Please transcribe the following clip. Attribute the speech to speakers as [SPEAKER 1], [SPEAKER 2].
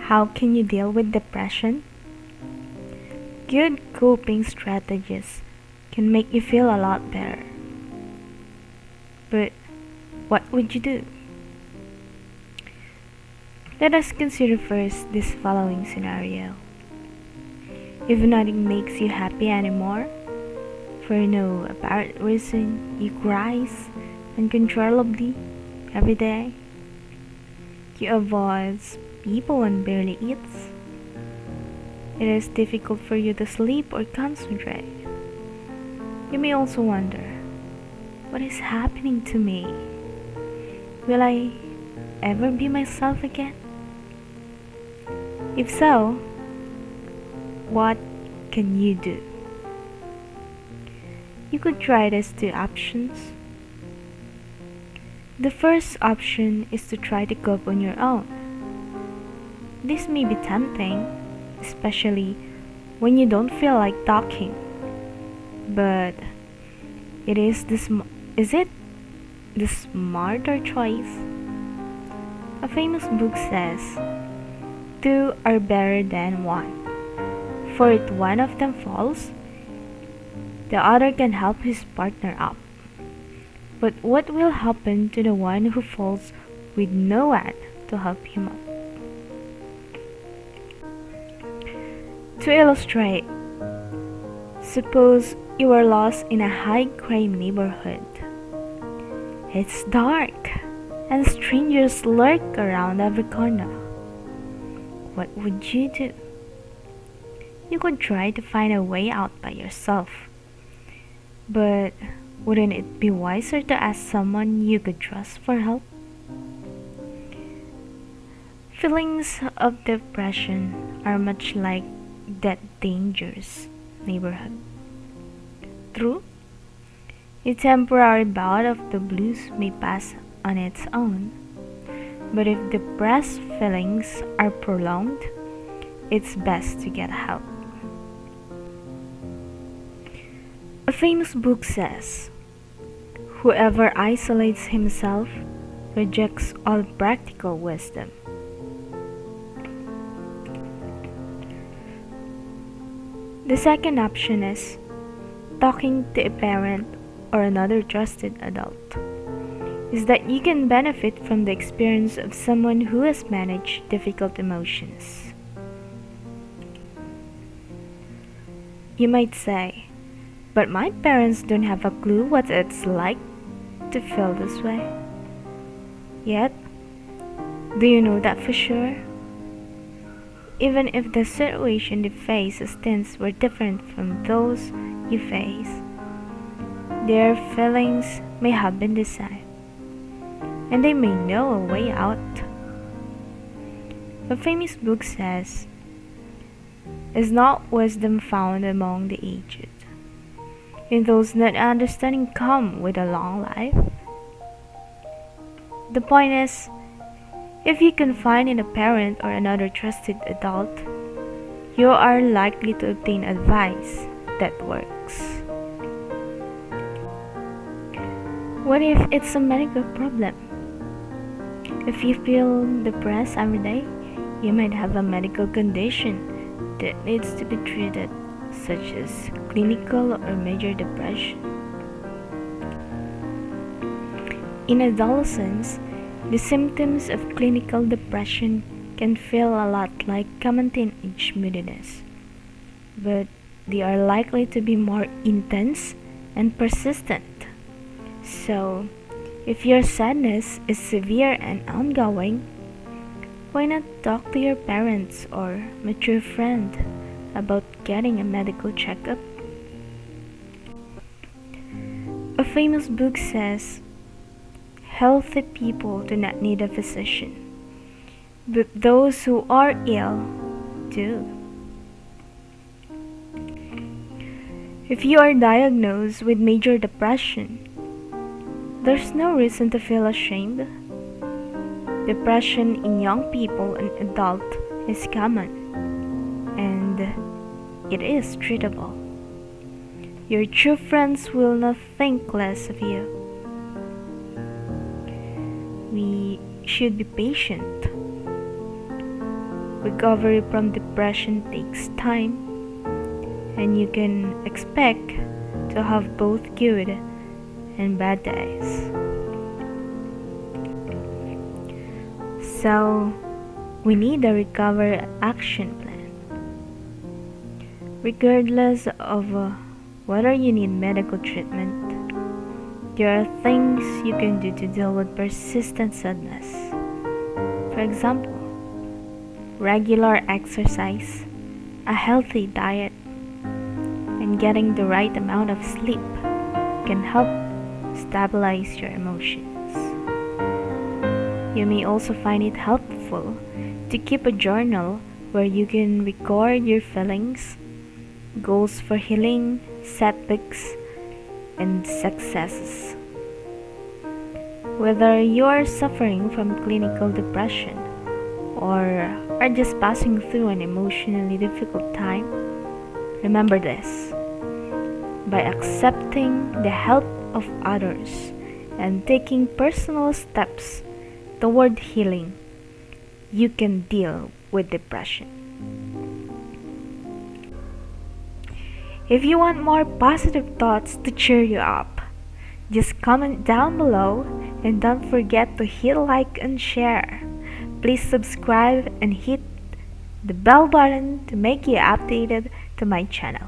[SPEAKER 1] How can you deal with depression? Good coping strategies can make you feel a lot better. But what would you do? Let us consider first this following scenario. If nothing makes you happy anymore, for no apparent reason, you cry uncontrollably every day. You avoid people and barely eat. It is difficult for you to sleep or concentrate. You may also wonder, what is happening to me? Will I ever be myself again? If so, what can you do? You could try these two options. The first option is to try to cope on your own. This may be tempting, especially when you don't feel like talking. But is it the smarter choice? A famous book says, two are better than one. For if one of them falls, the other can help his partner up. But what will happen to the one who falls with no one to help him up? To illustrate, suppose you are lost in a high-crime neighborhood. It's dark, and strangers lurk around every corner. What would you do? You could try to find a way out by yourself. But wouldn't it be wiser to ask someone you could trust for help? Feelings of depression are much like that dangerous neighborhood. True, a temporary bout of the blues may pass on its own, but if depressed feelings are prolonged, it's best to get help. A famous book says, whoever isolates himself rejects all practical wisdom. The second option is talking to a parent or another trusted adult. Is that you can benefit from the experience of someone who has managed difficult emotions. You might say, but my parents don't have a clue what it's like to feel this way. Yet, do you know that for sure? Even if the situation they face as teens were different from those you face, their feelings may have been the same, and they may know a way out. A famous book says, is not wisdom found among the aged, in those not understanding come with a long life? The point is, if you confide in a parent or another trusted adult, you are likely to obtain advice that works. What if it's a medical problem? If you feel depressed every day, you might have a medical condition that needs to be treated, such as clinical or major depression. In adolescence, the symptoms of clinical depression can feel a lot like common teenage moodiness, but they are likely to be more intense and persistent. So, if your sadness is severe and ongoing, why not talk to your parents or mature friend about getting a medical checkup? A famous book says, healthy people do not need a physician, but those who are ill do. If you are diagnosed with major depression, there's no reason to feel ashamed. Depression in young people and adults is common, and it is treatable. Your true friends will not think less of you. We should be patient recovery from depression takes time, and you can expect to have both good and bad days. So, we need a recovery action plan. Regardless of whether you need medical treatment, there are things you can do to deal with persistent sadness. For example, regular exercise, a healthy diet, and getting the right amount of sleep can help stabilize your emotions. You may also find it helpful to keep a journal where you can record your feelings, goals for healing, setbacks, and successes. Whether you are suffering from clinical depression or are just passing through an emotionally difficult time, remember this. By accepting the help of others and taking personal steps toward healing, you can deal with depression. If you want more positive thoughts to cheer you up, just comment down below and don't forget to hit like and share. Please subscribe and hit the bell button to make you updated to my channel.